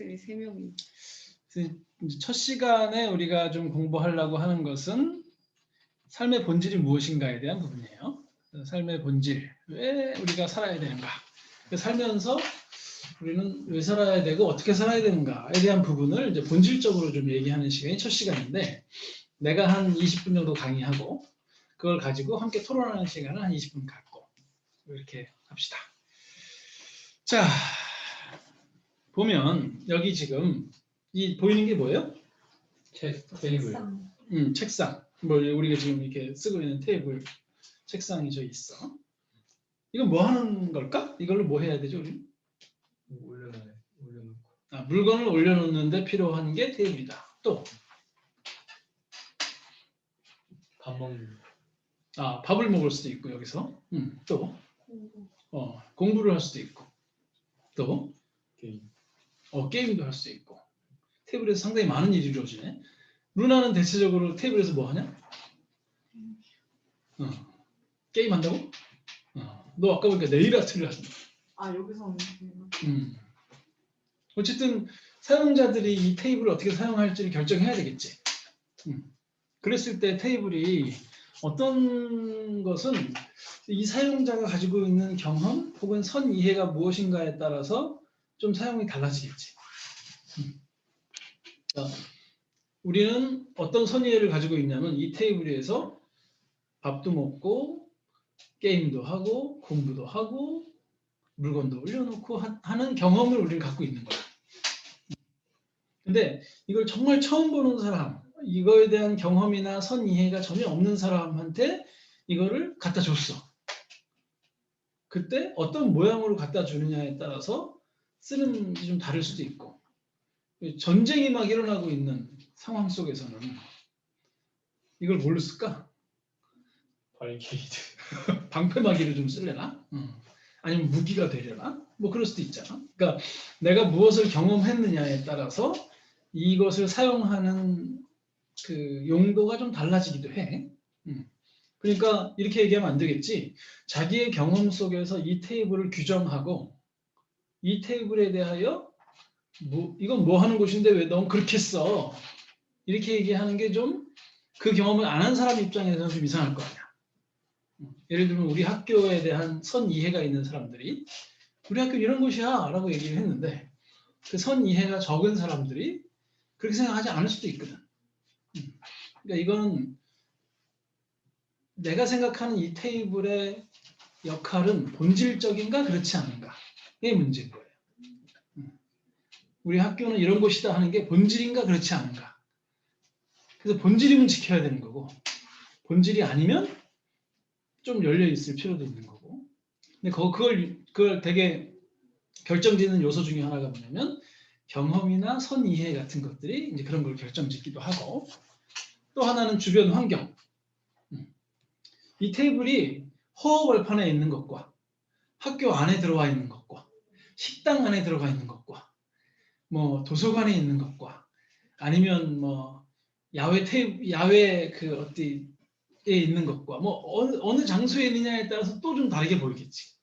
녀석들이 3명이. 첫 시간에 우리가 좀 공부하려고 하는 것은 삶의 본질이 무엇인가에 대한 부분이에요. 삶의 본질, 왜 우리가 살아야 되는가, 살면서 우리는 왜 살아야 되고 어떻게 살아야 되는가에 대한 부분을 이제 본질적으로 좀 얘기하는 시간이 첫 시간인데, 내가 한 20분 정도 강의하고 그걸 가지고 함께 토론하는 시간을 한 20분 갖고 이렇게 합시다. 자, 보면 여기 지금 이 보이는 게 뭐예요? 테이블. 책상. 뭐 우리가 지금 이렇게 쓰고 있는 테이블, 책상이 저 있어. 이건 뭐 하는 걸까? 이걸로 뭐 해야 되죠, 우리? 올려놓고. 물건을 올려놓는데 필요한 게 테이블이다. 또 밥 먹는. 밥을 먹을 수도 있고 여기서. 또 공부를 할 수도 있고. 또 게임. 게임도 할 수 있고. 테이블에서 상당히 많은 일이 이루어지네. 루나는 대체적으로 테이블에서 뭐 하냐? 게임 한다고? 너 아까 보니까 네일 아트를 하신다. 여기서 어쨌든 사용자들이 이 테이블을 어떻게 사용할지를 결정해야 되겠지. 그랬을 때 테이블이 어떤 것은 이 사용자가 가지고 있는 경험 혹은 선 이해가 무엇인가에 따라서 좀 사용이 달라지겠지. 자, 우리는 어떤 선 이해를 가지고 있냐면 이 테이블 위에서 밥도 먹고 게임도 하고 공부도 하고 물건도 올려놓고 하는 경험을 우리는 갖고 있는 거야. 근데 이걸 정말 처음 보는 사람, 이거에 대한 경험이나 선 이해가 전혀 없는 사람한테 이거를 갖다 줬어. 그때 어떤 모양으로 갖다 주느냐에 따라서 쓰는 게 좀 다를 수도 있고, 전쟁이 막 일어나고 있는 상황 속에서는 이걸 뭘로 쓸까? 바리케이드. 방패막이를 좀 쓸려나? 아니면 무기가 되려나? 뭐 그럴 수도 있잖아. 그러니까 내가 무엇을 경험했느냐에 따라서 이것을 사용하는 그 용도가 좀 달라지기도 해. 그러니까 이렇게 얘기하면 안 되겠지. 자기의 경험 속에서 이 테이블을 규정하고 이 테이블에 대하여 이건 뭐 하는 곳인데 왜 넌 그렇게 써? 이렇게 얘기하는 게 좀 그 경험을 안 한 사람 입장에서는 좀 이상할 거 아니야. 예를 들면 우리 학교에 대한 선 이해가 있는 사람들이 우리 학교 이런 곳이야 라고 얘기를 했는데 그 선 이해가 적은 사람들이 그렇게 생각하지 않을 수도 있거든. 그러니까 이거는 내가 생각하는 이 테이블의 역할은 본질적인가 그렇지 않은가의 문제인 거예요. 우리 학교는 이런 곳이다 하는 게 본질인가 그렇지 않은가. 그래서 본질이면 지켜야 되는 거고 본질이 아니면 좀 열려 있을 필요도 있는 거고. 근데 그걸 되게 결정짓는 요소 중에 하나가 뭐냐면 경험이나 선 이해 같은 것들이 이제 그런 걸 결정짓기도 하고, 또 하나는 주변 환경. 이 테이블이 허허벌판에 있는 것과 학교 안에 들어와 있는 것과 식당 안에 들어가 있는 것과 뭐 도서관에 있는 것과 아니면 뭐 야외 그 어디에 있는 것과 뭐 어느 장소에 있느냐에 따라서 또 좀 다르게 보이겠지.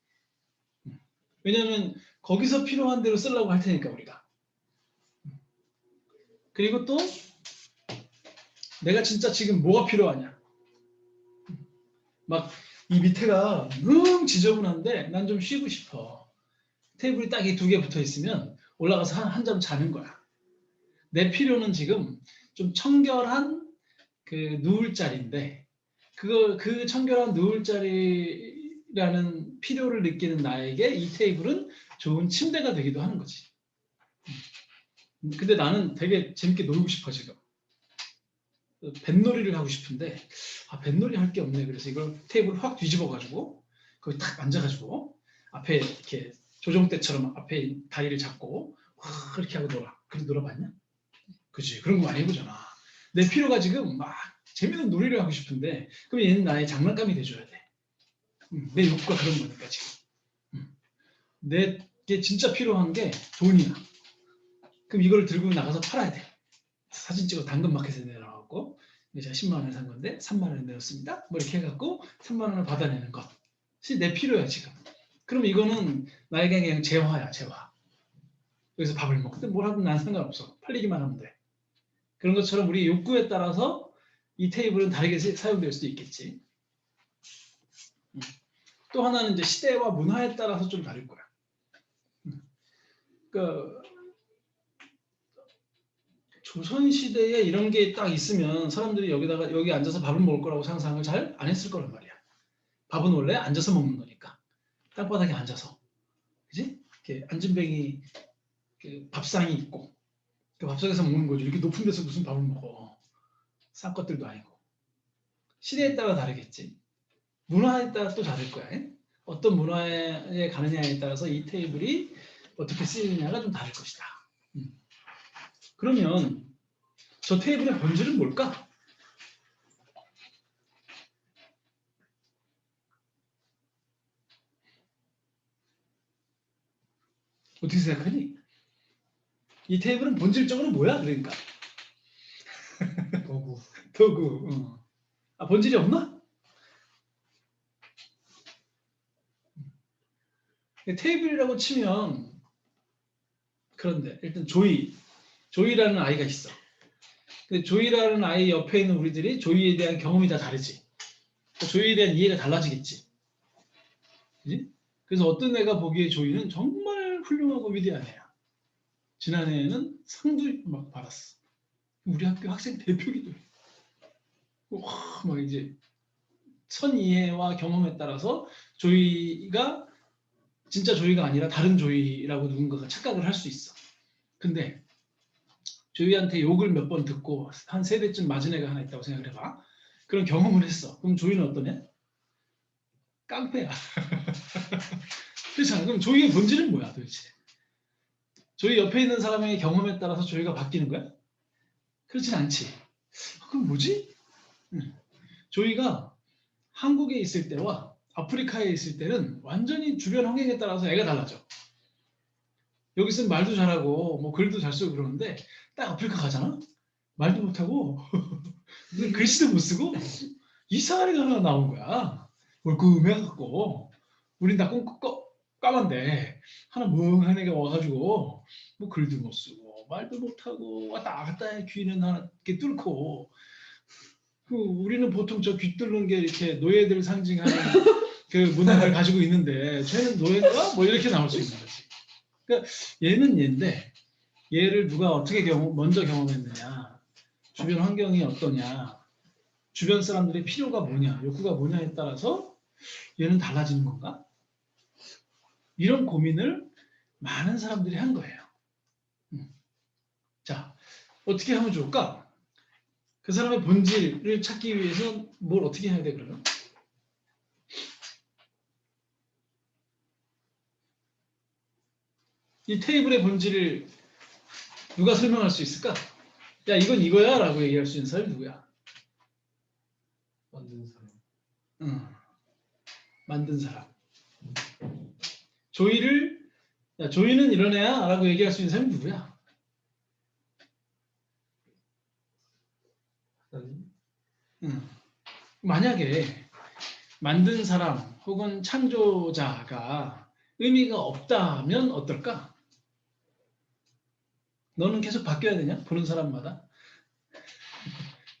왜냐하면 거기서 필요한 대로 쓰려고 할 테니까 우리가. 그리고 또 내가 진짜 지금 뭐가 필요하냐. 막 이 밑에가 너무 지저분한데 난 좀 쉬고 싶어. 테이블이 딱 이 2개 붙어 있으면 올라가서 한 점 자는 거야. 내 필요는 지금 좀 청결한 그 누울 자리인데 그 청결한 누울 자리라는 필요를 느끼는 나에게 이 테이블은 좋은 침대가 되기도 하는 거지. 근데 나는 되게 재밌게 놀고 싶어 지금. 뱃놀이를 하고 싶은데 뱃놀이 할 게 없네. 그래서 이걸 테이블 확 뒤집어 가지고 거기 딱 앉아가지고 앞에 이렇게 조정대처럼 앞에 다리를 잡고 확 이렇게 하고 놀아. 그래 놀아봤냐? 그치? 그런 거 많이 해보잖아. 내 필요가 지금 막 재밌는 놀이를 하고 싶은데 그럼 얘는 나의 장난감이 돼줘야 돼. 내 욕구가 그런 거니까 지금. 내게 진짜 필요한 게 돈이야. 그럼 이걸 들고 나가서 팔아야 돼. 사진 찍어 당근마켓에 내놔갖고 제가 10만 원에 산 건데 3만 원에 내었습니다. 뭐 이렇게 해갖고 3만 원을 받아내는 것이 내 필요야 지금. 그럼 이거는 나에게 그냥 재화야, 재화. 여기서 밥을 먹든 뭘 하든 난 상관없어. 팔리기만 하면 돼. 그런 것처럼 우리 욕구에 따라서 이 테이블은 다르게 사용될 수도 있겠지. 또 하나는 이제 시대와 문화에 따라서 좀 다를 거야. 그러니까 조선 시대에 이런 게 딱 있으면 사람들이 여기 앉아서 밥을 먹을 거라고 상상을 잘 안 했을 거란 말이야. 밥은 원래 앉아서 먹는 거니까. 땅바닥에 앉아서. 그지? 이렇게 앉은뱅이 밥상이 있고 그 밥상에서 먹는 거죠. 이렇게 높은 데서 무슨 밥을 먹어. 싼 것들도 아니고. 시대에 따라 다르겠지. 문화에 따라 또 다를 거야. 어떤 문화에 가느냐에 따라서 이 테이블이 어떻게 쓰이느냐가 좀 다를 것이다. 그러면 저 테이블의 본질은 뭘까? 어떻게 생각하니? 이 테이블은 본질적으로 뭐야? 그러니까 도구. 도구. 아, 본질이 없나? 테이블이라고 치면 그런데 일단 조이라는 아이가 있어. 근데 조이라는 아이 옆에 있는 우리들이 조이에 대한 경험이 다 다르지. 조이에 대한 이해가 달라지겠지. 그지? 그래서 어떤 애가 보기에 조이는 정말 훌륭하고 위대한 애야. 지난해에는 상도 막 받았어. 우리 학교 학생 대표기도 해. 막 이제 선이해와 경험에 따라서 조이가 진짜 조이가 아니라 다른 조이라고 누군가가 착각을 할 수 있어. 근데 조이한테 욕을 몇 번 듣고 한 3대쯤 맞은 애가 하나 있다고 생각을 해봐. 그런 경험을 했어. 그럼 조이는 어떤 애? 깡패야. 그렇잖아. 그럼 조이의 본질은 뭐야 도대체? 조이 옆에 있는 사람의 경험에 따라서 조이가 바뀌는 거야? 그렇진 않지. 그럼 뭐지? 조이가 한국에 있을 때와 아프리카에 있을 때는 완전히 주변 환경에 따라서 애가 달라져. 여기서는 말도 잘하고 뭐 글도 잘 쓰고 그러는데 딱 아프리카 가잖아? 말도 못하고 글씨도 못 쓰고 이상한 애가 하나 나온 거야. 멀끔해갖고 우린 다 까만데 하나 멍한 애가 와가지고 뭐 글도 못 쓰고 말도 못하고 왔다 갔다 해. 귀는 하나 이렇게 뚫고 우리는 보통 저 귀 뚫는 게 이렇게 노예들 상징하는 그 문화를 가지고 있는데 쟤는 노예인가? 뭐 이렇게 나올 수 있는 거지. 그러니까 얘는 얘인데 얘를 누가 어떻게 먼저 경험했느냐, 주변 환경이 어떠냐, 주변 사람들의 필요가 뭐냐, 욕구가 뭐냐에 따라서 얘는 달라지는 건가? 이런 고민을 많은 사람들이 한 거예요. 자, 어떻게 하면 좋을까? 그 사람의 본질을 찾기 위해서 뭘 어떻게 해야 돼 그러면? 이 테이블의 본질을 누가 설명할 수 있을까? 야, 이건 이거야 라고 얘기할 수 있는 사람이 누구야? 만든 사람. 만든 사람. 야, 조이는 이런 애야 라고 얘기할 수 있는 사람이 누구야? 만약에 만든 사람 혹은 창조자가 의미가 없다면 어떨까? 너는 계속 바뀌어야 되냐? 보는 사람마다?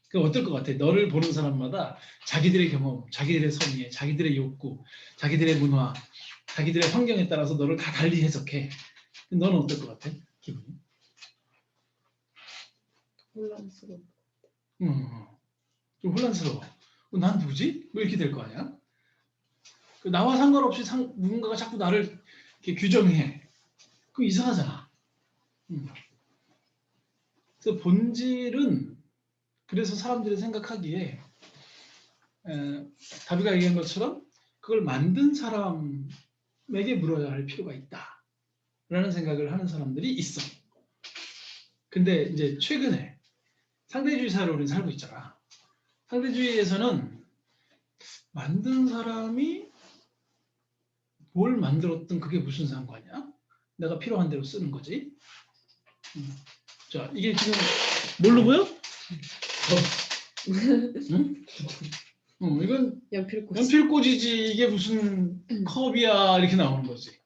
그 어떨 것 같아? 너를 보는 사람마다 자기들의 경험, 자기들의 선의에, 자기들의 욕구, 자기들의 문화, 자기들의 환경에 따라서 너를 다 달리 해석해. 너는 어떨 것 같아? 기분이? 혼란스러워. 좀 혼란스러워. 난 누구지? 뭐 이렇게 될 거 아니야? 나와 상관없이 누군가가 자꾸 나를 이렇게 규정해. 그럼 이상하잖아. 그래서 본질은 그래서 사람들이 생각하기에 다비가 얘기한 것처럼 그걸 만든 사람에게 물어야 할 필요가 있다라는 생각을 하는 사람들이 있어. 근데 이제 최근에 상대주의 사회로 우리는 살고 있잖아. 상대주의에서는 만든 사람이 뭘 만들었든 그게 무슨 상관이야? 내가 필요한 대로 쓰는 거지. 자, 이게 지금 뭘로 보여? 응? 이건 연필꽂이지 이게 무슨 컵이야 이렇게 나오는 거지.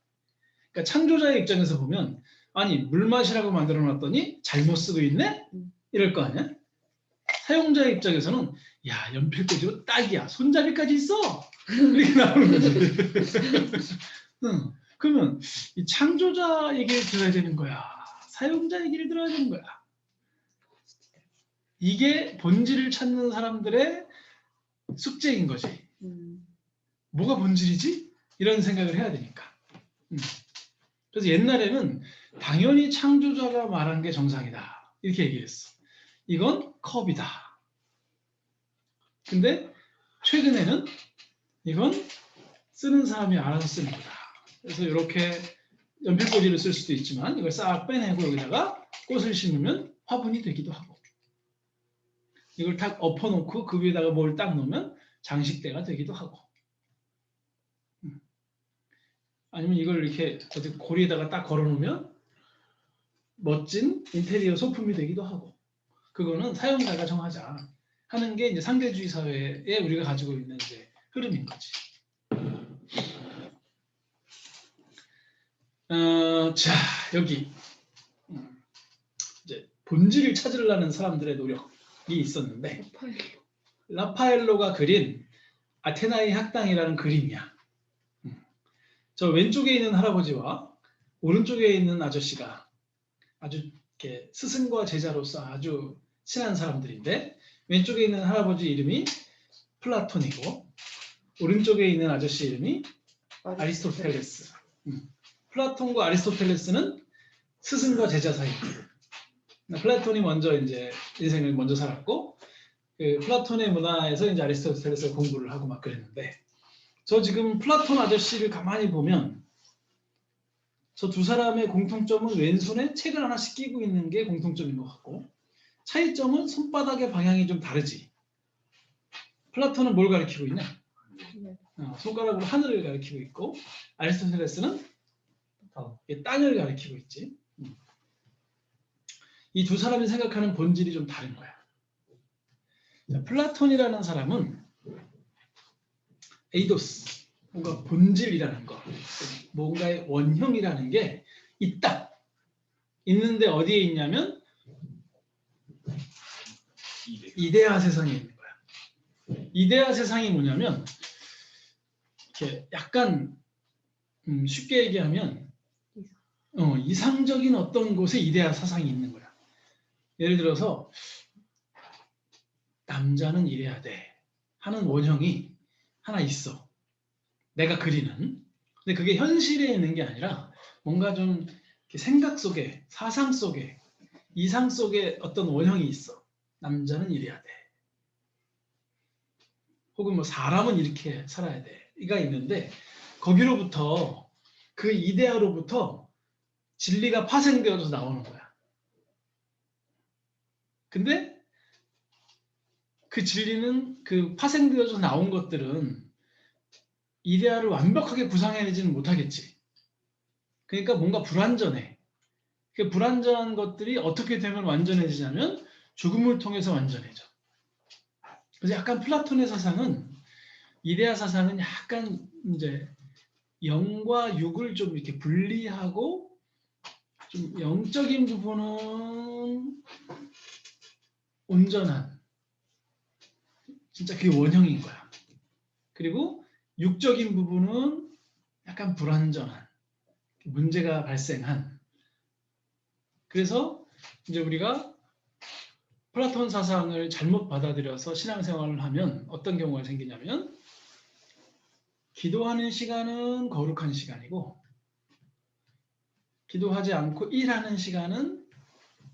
그러니까 창조자의 입장에서 보면 아니 물 마시라고 만들어 놨더니 잘못 쓰고 있네? 이럴 거 아니야? 사용자의 입장에서는 야 연필꽂이로 딱이야 손잡이까지 있어 이렇게 나오는 거지. 응. 그러면 이 창조자 얘기를 들어야 되는 거야 사용자 얘기를 들어야 되는 거야. 이게 본질을 찾는 사람들의 숙제인 거지. 뭐가 본질이지? 이런 생각을 해야 되니까. 그래서 옛날에는 당연히 창조자가 말한 게 정상이다 이렇게 얘기했어. 이건 컵이다. 근데 최근에는 이건 쓰는 사람이 알아서 쓰는 거다. 그래서 이렇게 연필꽂이를 쓸 수도 있지만 이걸 싹 빼내고 여기다가 꽃을 심으면 화분이 되기도 하고 이걸 딱 엎어놓고 그 위에다가 뭘 딱 놓으면 장식대가 되기도 하고 아니면 이걸 이렇게 어디 고리에다가 딱 걸어놓으면 멋진 인테리어 소품이 되기도 하고 그거는 사용자가 정하자 하는 게 이제 상대주의 사회에 우리가 가지고 있는 이제 흐름인 거지. 자 여기 이제 본질을 찾으려는 사람들의 노력이 있었는데 라파엘로가 그린 아테나의 학당이라는 그림이야. 저 왼쪽에 있는 할아버지와 오른쪽에 있는 아저씨가 아주 이렇게 스승과 제자로서 아주 친한 사람들인데 왼쪽에 있는 할아버지 이름이 플라톤이고 오른쪽에 있는 아저씨 이름이 아리스토텔레스. 플라톤과 아리스토텔레스는 스승과 제자 사이. 플라톤이 먼저 이제 인생을 먼저 살았고 그 플라톤의 문화에서 이제 아리스토텔레스가 공부를 하고 막 그랬는데 저 지금 플라톤 아저씨를 가만히 보면 저 두 사람의 공통점은 왼손에 책을 하나씩 끼고 있는 게 공통점인 것 같고 차이점은 손바닥의 방향이 좀 다르지. 플라톤은 뭘 가리키고 있냐? 손가락으로 하늘을 가리키고 있고 아리스토텔레스는 땅을 가리키고 있지. 이 두 사람이 생각하는 본질이 좀 다른 거야. 자, 플라톤이라는 사람은 에이도스, 뭔가 본질이라는 거, 뭔가의 원형이라는 게 있다. 있는데 어디에 있냐면 이데아 세상에 있는 거야. 이데아 세상이 뭐냐면 이렇게 약간 쉽게 얘기하면 이상적인 어떤 곳에 이데아 사상이 있는 거야. 예를 들어서 남자는 이래야 돼 하는 원형이 하나 있어. 내가 그리는. 근데 그게 현실에 있는 게 아니라 뭔가 좀 생각 속에, 사상 속에, 이상 속에 어떤 원형이 있어. 남자는 이래야 돼. 혹은 뭐 사람은 이렇게 살아야 돼. 이가 있는데 거기로부터 그 이데아로부터 진리가 파생되어서 나오는 거야. 근데 그 진리는 그 파생되어서 나온 것들은 이데아를 완벽하게 구상해내지는 못하겠지. 그러니까 뭔가 불완전해. 그 불완전한 것들이 어떻게 되면 완전해지냐면 죽음을 통해서 완전해져. 그래서 약간 플라톤의 사상은 이데아 사상은 약간 이제 영과 육을 좀 이렇게 분리하고 좀 영적인 부분은 온전한 진짜 그게 원형인 거야. 그리고 육적인 부분은 약간 불완전한 문제가 발생한. 그래서 이제 우리가 플라톤 사상을 잘못 받아들여서 신앙생활을 하면 어떤 경우가 생기냐면 기도하는 시간은 거룩한 시간이고 기도하지 않고 일하는 시간은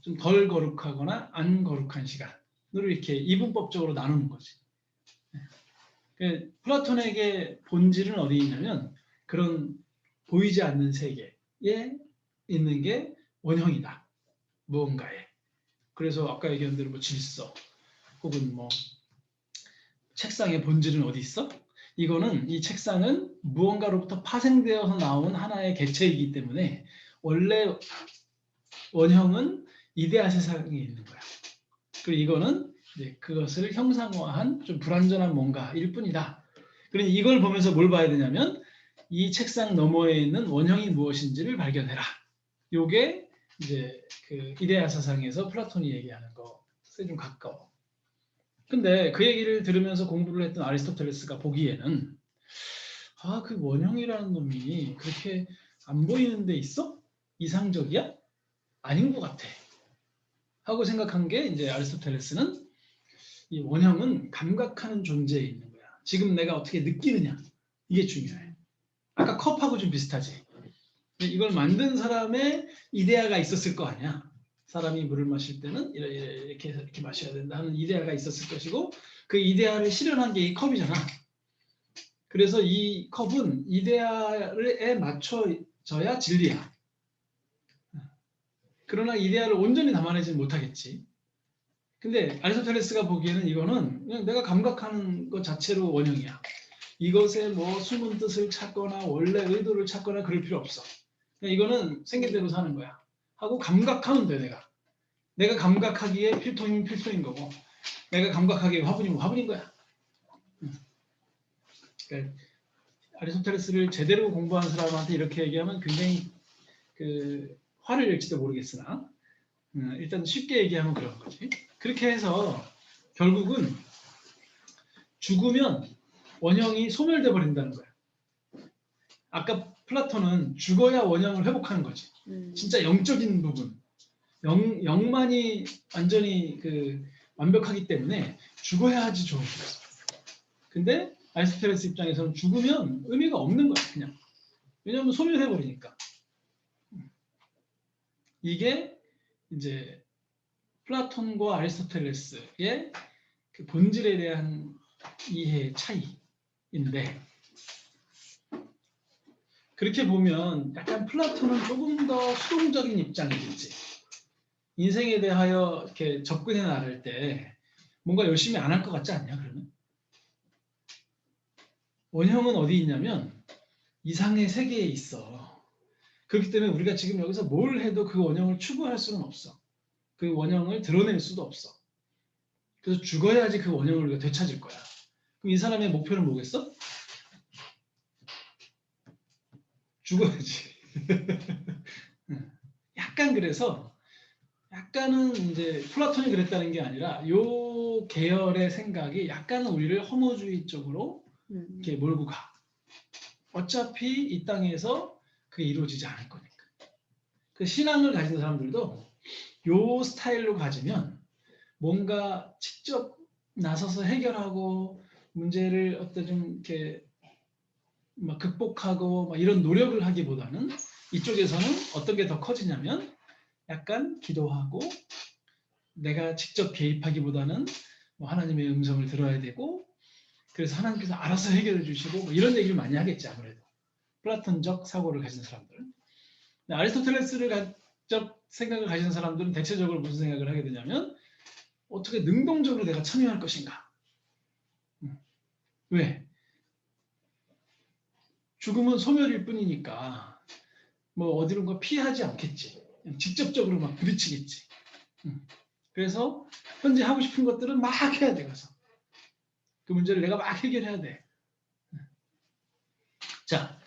좀 덜 거룩하거나 안 거룩한 시간으로 이렇게 이분법적으로 나누는 거지. 플라톤에게 본질은 어디 있냐면 그런 보이지 않는 세계에 있는 게 원형이다. 무언가에. 그래서 아까 얘기한 대로 뭐 질서 혹은 뭐 책상의 본질은 어디 있어? 이거는 이 책상은 무언가로부터 파생되어서 나온 하나의 객체이기 때문에 원래 원형은 이데아 세상에 있는 거야. 그리고 이거는 이제 그것을 형상화한 좀 불완전한 뭔가일 뿐이다. 그러니 이걸 보면서 뭘 봐야 되냐면 이 책상 너머에 있는 원형이 무엇인지를 발견해라. 요게 이제 그 이데아 사상에서 플라톤이 얘기하는 것에 좀 가까워. 근데 그 얘기를 들으면서 공부를 했던 아리스토텔레스가 보기에는 그 원형이라는 놈이 그렇게 안 보이는 데 있어? 이상적이야? 아닌 것 같아. 하고 생각한 게 이제 아리스토텔레스는 이 원형은 감각하는 존재에 있는 거야. 지금 내가 어떻게 느끼느냐. 이게 중요해. 아까 컵하고 좀 비슷하지. 이걸 만든 사람의 이데아가 있었을 거 아니야. 사람이 물을 마실 때는 이렇게 해서 이렇게 마셔야 된다 하는 이데아가 있었을 것이고 그 이데아를 실현한 게 이 컵이잖아. 그래서 이 컵은 이데아에 맞춰져야 진리야. 그러나 이데아를 온전히 담아내지 못하겠지. 근데 아리스토텔레스가 보기에는 이거는 그냥 내가 감각하는 것 자체로 원형이야. 이것에 뭐 숨은 뜻을 찾거나 원래 의도를 찾거나 그럴 필요 없어. 그냥 이거는 생긴 대로 사는 거야. 하고 감각하면 돼, 내가. 내가 감각하기에 필통이면 필통인 거고 내가 감각하기에 화분이면 화분인 거야. 그러니까 아리스토텔레스를 제대로 공부한 사람한테 이렇게 얘기하면 굉장히 화를 낼지도 모르겠으나 일단 쉽게 얘기하면 그런 거지. 그렇게 해서 결국은 죽으면 원형이 소멸돼 버린다는 거야. 아까 플라톤은 죽어야 원형을 회복하는 거지. 진짜 영적인 부분. 영만이 완전히 완벽하기 때문에 죽어야 하지 좋은 거야. 근데 아리스토텔레스 입장에서는 죽으면 의미가 없는 거야, 그냥. 왜냐하면 소멸해 버리니까. 이게 이제 플라톤과 아리스토텔레스의 그 본질에 대한 이해의 차이인데 그렇게 보면 약간 플라톤은 조금 더 수동적인 입장이겠지. 인생에 대하여 이렇게 접근해 나갈 때 뭔가 열심히 안 할 것 같지 않냐, 그러면? 원형은 어디 있냐면 이상의 세계에 있어. 그렇기 때문에 우리가 지금 여기서 뭘 해도 그 원형을 추구할 수는 없어. 그 원형을 드러낼 수도 없어. 그래서 죽어야지 그 원형을 우리가 되찾을 거야. 그럼 이 사람의 목표는 뭐겠어? 죽어야지. 약간 그래서 약간은 이제 플라톤이 그랬다는 게 아니라 요 계열의 생각이 약간은 우리를 허무주의 쪽으로 이렇게 몰고 가. 어차피 이 땅에서 그게 이루어지지 않을 거니까. 그 신앙을 가진 사람들도 요 스타일로 가지면 뭔가 직접 나서서 해결하고 문제를 어떤 좀 이렇게 막 극복하고 막 이런 노력을 하기보다는 이쪽에서는 어떤 게 더 커지냐면 약간 기도하고 내가 직접 개입하기보다는 뭐 하나님의 음성을 들어야 되고 그래서 하나님께서 알아서 해결해 주시고 뭐 이런 얘기를 많이 하겠지 아무래도 플라톤적 사고를 가진 사람들. 아리스토텔레스를 간접 생각을 가진 사람들은 대체적으로 무슨 생각을 하게 되냐면 어떻게 능동적으로 내가 참여할 것인가? 왜? 죽음은 소멸일 뿐이니까 뭐 어디론가 피하지 않겠지. 직접적으로 막 부딪히겠지. 그래서 현재 하고 싶은 것들은 막 해야 돼 가서. 그 문제를 내가 막 해결해야 돼. 자,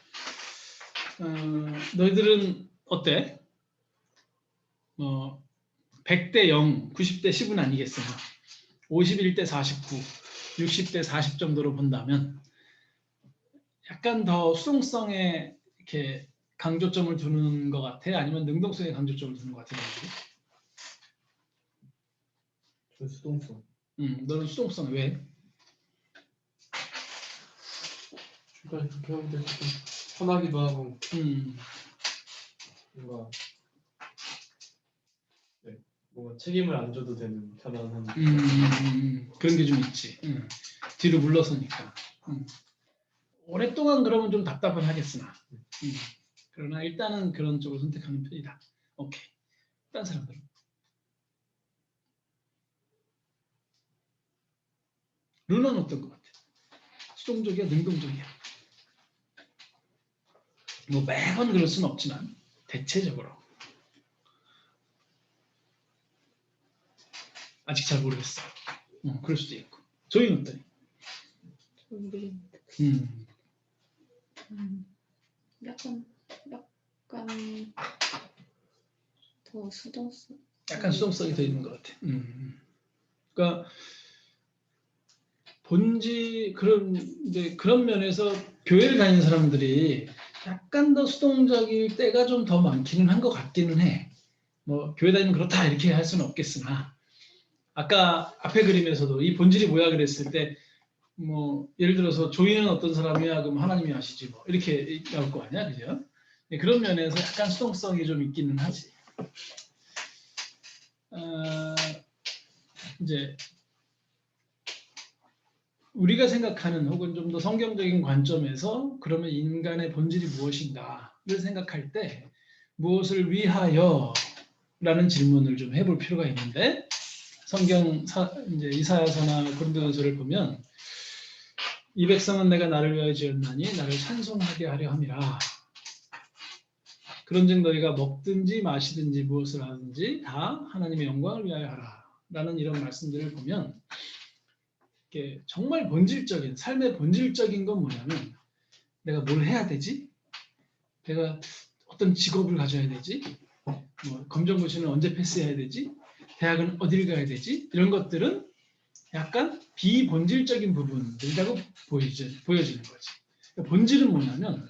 너희들은 어때? 100대 0, 90대 10은 아니겠으나 51대 49, 60대 40 정도로 본다면 약간 더 수동성에 이렇게 강조점을 두는 것 같아? 아니면 능동성에 강조점을 두는 것 같아? 저 수동성. 너는 수동성 왜? 중간에 그렇게 하면 좀 편하기도 하고 뭔가 뭔가 책임을 안 져도 되는 편안한 그런 게 좀 있지. 뒤로 물러서니까. 오랫동안 그러면 좀 답답은 하겠으나. 그러나 일단은 그런 쪽을 선택하는 편이다. 오케이. 다른 사람들은? 루나는 어떤 것 같아? 수동적이야, 능동적이야? 뭐 매번 그럴 수는 없지만 대체적으로. 아직 잘 모르겠어. 그럴 수도 있고. 저희는 어떠니? 모르겠는데. 음. 약간 더 수동성. 약간 수동성이 더 있는 것 같아. 그러니까 그런 면에서 교회를 다니는 사람들이 약간 더 수동적일 때가 좀 더 많기는 한 것 같기는 해. 뭐 교회 다니면 그렇다 이렇게 할 수는 없겠으나 아까 앞에 그림에서도 이 본질이 뭐야 그랬을 때 뭐 예를 들어서 조이는 어떤 사람이야 그럼 하나님이 아시지 뭐 이렇게 나올 거 아니야, 그죠? 그런 면에서 약간 수동성이 좀 있기는 하지. 이제 우리가 생각하는 혹은 좀 더 성경적인 관점에서 그러면 인간의 본질이 무엇인가를 생각할 때 무엇을 위하여 라는 질문을 좀 해볼 필요가 있는데 성경 이제 이사야서나 고린도전서를 보면 이 백성은 내가 나를 위하여 지었나니 나를 찬송하게 하려 함이라. 그런즉 너희가 먹든지 마시든지 무엇을 하든지 다 하나님의 영광을 위하여 하라. 라는 이런 말씀들을 보면 이게 정말 본질적인 삶의 본질적인 건 뭐냐면 내가 뭘 해야 되지? 내가 어떤 직업을 가져야 되지? 뭐 검정고시는 언제 패스해야 되지? 대학은 어딜 가야 되지? 이런 것들은 약간 비본질적인 부분들이라고 보여지는 거지. 그러니까 본질은 뭐냐면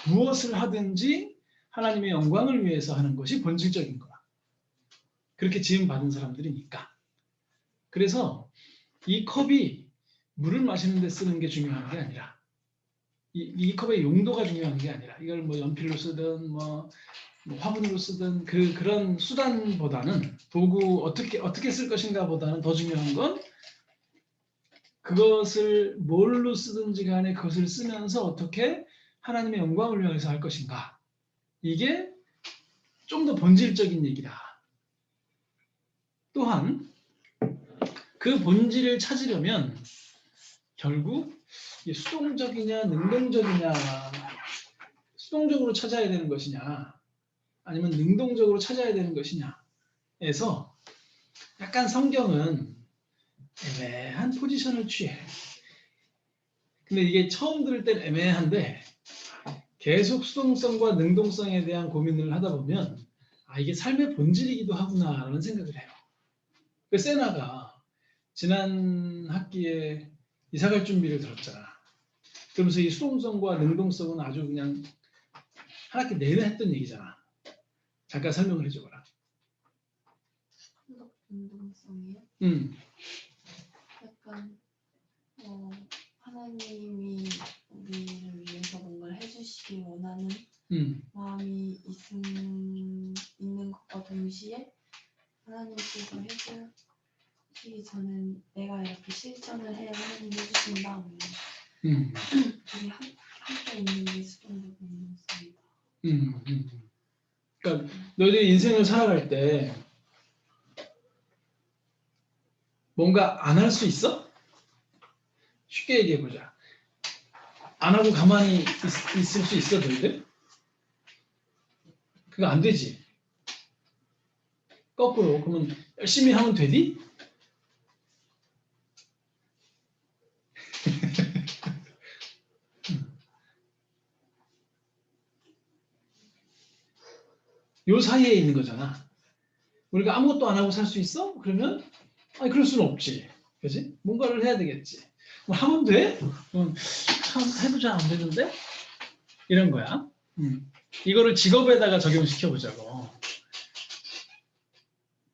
무엇을 하든지 하나님의 영광을 위해서 하는 것이 본질적인 거야. 그렇게 지음받은 사람들이니까. 그래서 이 컵이 물을 마시는 데 쓰는 게 중요한 게 아니라 이 컵의 용도가 중요한 게 아니라 이걸 뭐 연필로 쓰든 뭐 화분으로 쓰든 그런 수단보다는 도구 어떻게 쓸 것인가 보다는 더 중요한 건 그것을 뭘로 쓰든지 간에 그것을 쓰면서 어떻게 하나님의 영광을 위해서 할 것인가. 이게 좀 더 본질적인 얘기다. 또한 그 본질을 찾으려면 결국 수동적이냐 능동적이냐 수동적으로 찾아야 되는 것이냐 아니면 능동적으로 찾아야 되는 것이냐에서 약간 성경은 애매한 포지션을 취해. 근데 이게 처음 들을 땐 애매한데 계속 수동성과 능동성에 대한 고민을 하다 보면 이게 삶의 본질이기도 하구나라는 생각을 해요. 그 세나가 지난 학기에 이사갈 준비를 들었잖아. 그러면서 이 수동성과 능동성은 아주 그냥 한 학기 내내 했던 얘기잖아. 잠깐 설명을 해줘봐라. 능동성이요? 약간 하나님이 우리를 위해서 뭔가를 해주시기 원하는 마음이 있는 것과 동시에 하나님께서 해주시기 전엔 내가 이렇게 실천을 해야 하나님이 해주신다. 둘이 함께 있는 게 수동적인 능동성이다. 그러니까 너희들이 인생을 살아갈 때 뭔가 안 할 수 있어? 쉽게 얘기해보자. 안 하고 가만히 있을 수 있어, 너희들? 그거 안 되지. 거꾸로 그러면 열심히 하면 되니? 요 사이에 있는 거잖아. 우리가 아무것도 안 하고 살 수 있어? 그러면 그럴 수는 없지. 그지? 뭔가를 해야 되겠지. 뭐 하면 돼? 참 해보자 안 되는데? 이런 거야. 이거를 직업에다가 적용시켜보자고.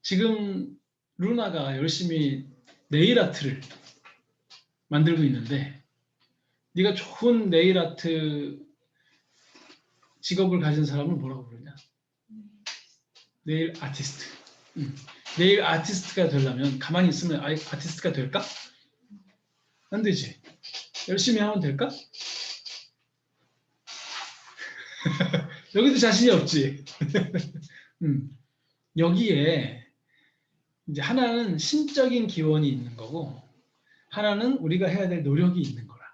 지금 루나가 열심히 네일 아트를 만들고 있는데 네가 좋은 네일 아트 직업을 가진 사람을 뭐라고 부르냐? 네일 아티스트. 네일 아티스트가 되려면 가만히 있으면 아티스트가 될까? 안 되지. 열심히 하면 될까? 여기도 자신이 없지. 여기에 이제 하나는 신적인 기원이 있는 거고 하나는 우리가 해야 될 노력이 있는 거라.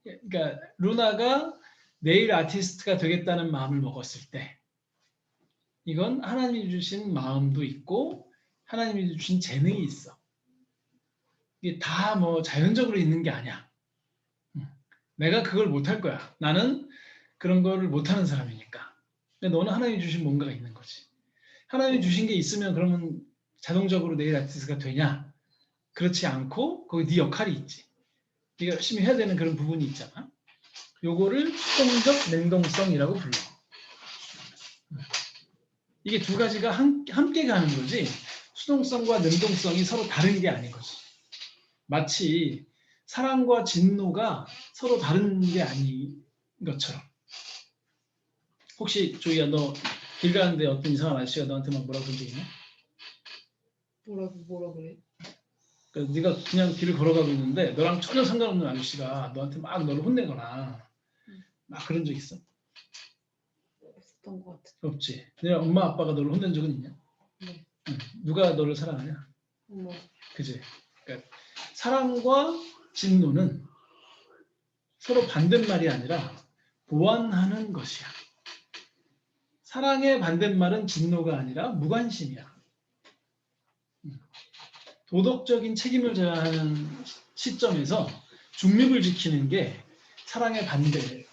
그러니까 루나가 네일 아티스트가 되겠다는 마음을 먹었을 때 이건 하나님이 주신 마음도 있고 하나님이 주신 재능이 있어. 이게 다 뭐 자연적으로 있는 게 아니야. 내가 그걸 못할 거야. 나는 그런 거를 못하는 사람이니까. 근데 너는 하나님이 주신 뭔가가 있는 거지. 하나님이 주신 게 있으면 그러면 자동적으로 네일 아티스트가 되냐? 그렇지 않고 거기 네 역할이 있지. 네가 열심히 해야 되는 그런 부분이 있잖아. 요거를 수동적 능동성이라고 불러. 이게 두 가지가 함께 가는 거지 수동성과 능동성이 서로 다른 게 아닌 거지. 마치 사랑과 진노가 서로 다른 게 아닌 것처럼. 혹시 조이야 너 길 가는데 어떤 이상한 아저씨가 너한테 막 뭐라고 그런 적 있나? 뭐라 그래? 그러니까 네가 그냥 길을 걸어가고 있는데 너랑 전혀 상관없는 아저씨가 너한테 막 너를 혼내거나 막 그런 적 있어? 없었던 것 같아. 없지. 너네 엄마 아빠가 너를 혼낸 적은 있냐? 네. 응. 누가 너를 사랑하냐? 엄마. 그지? 그러니까 사랑과 진노는 서로 반대말이 아니라 보완하는 것이야. 사랑의 반대말은 진노가 아니라 무관심이야. 도덕적인 책임을 져야 하는 시점에서 중립을 지키는 게 사랑의 반대야.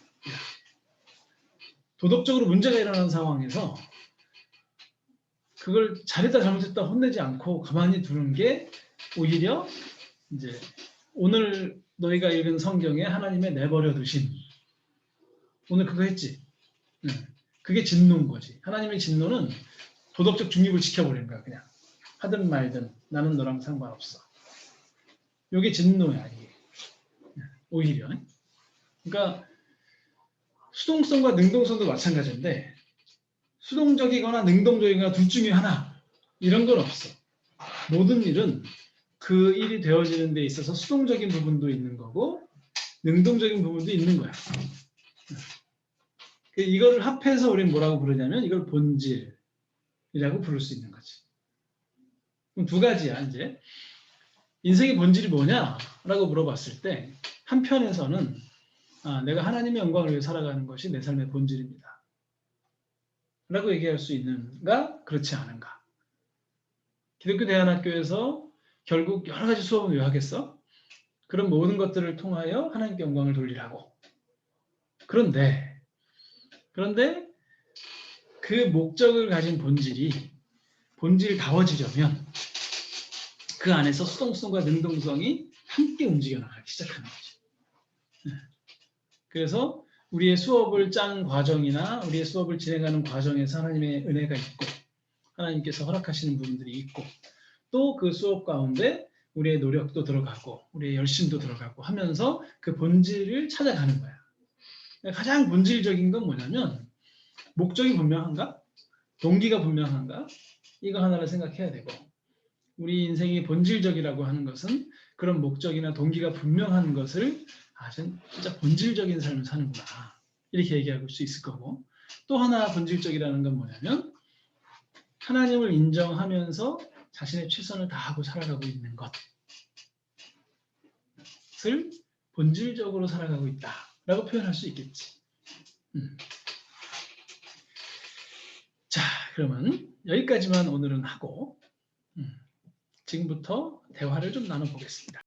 도덕적으로 문제가 일어나는 상황에서 그걸 잘했다 잘못했다 혼내지 않고 가만히 두는 게 오히려 이제 오늘 너희가 읽은 성경에 하나님의 내버려 두신 오늘 그거 했지. 그게 진노인 거지. 하나님의 진노는 도덕적 중립을 지켜버리는 거야. 그냥 하든 말든 나는 너랑 상관없어. 이게 진노야. 이게. 오히려. 그러니까 수동성과 능동성도 마찬가지인데 수동적이거나 능동적이거나 둘 중에 하나 이런 건 없어. 모든 일은 그 일이 되어지는 데 있어서 수동적인 부분도 있는 거고 능동적인 부분도 있는 거야. 이거를 합해서 우리는 뭐라고 부르냐면 이걸 본질이라고 부를 수 있는 거지. 그럼 두 가지야 이제. 인생의 본질이 뭐냐라고 물어봤을 때 한편에서는 내가 하나님의 영광을 위해 살아가는 것이 내 삶의 본질입니다. 라고 얘기할 수 있는가? 그렇지 않은가? 기독교 대안학교에서 결국 여러 가지 수업을 왜 하겠어? 그런 모든 것들을 통하여 하나님께 영광을 돌리라고. 그런데 그 목적을 가진 본질다워지려면 그 안에서 수동성과 능동성이 함께 움직여 나가기 시작하는 거죠. 그래서 우리의 수업을 짠 과정이나 우리의 수업을 진행하는 과정에서 하나님의 은혜가 있고 하나님께서 허락하시는 부분들이 있고 또 그 수업 가운데 우리의 노력도 들어가고 우리의 열심도 들어가고 하면서 그 본질을 찾아가는 거야. 가장 본질적인 건 뭐냐면 목적이 분명한가? 동기가 분명한가? 이거 하나를 생각해야 되고 우리 인생이 본질적이라고 하는 것은 그런 목적이나 동기가 분명한 것을 진짜 본질적인 삶을 사는구나 이렇게 얘기할 수 있을 거고 또 하나 본질적이라는 건 뭐냐면 하나님을 인정하면서 자신의 최선을 다하고 살아가고 있는 것을 본질적으로 살아가고 있다라고 표현할 수 있겠지. 자, 그러면 여기까지만 오늘은 하고 지금부터 대화를 좀 나눠보겠습니다.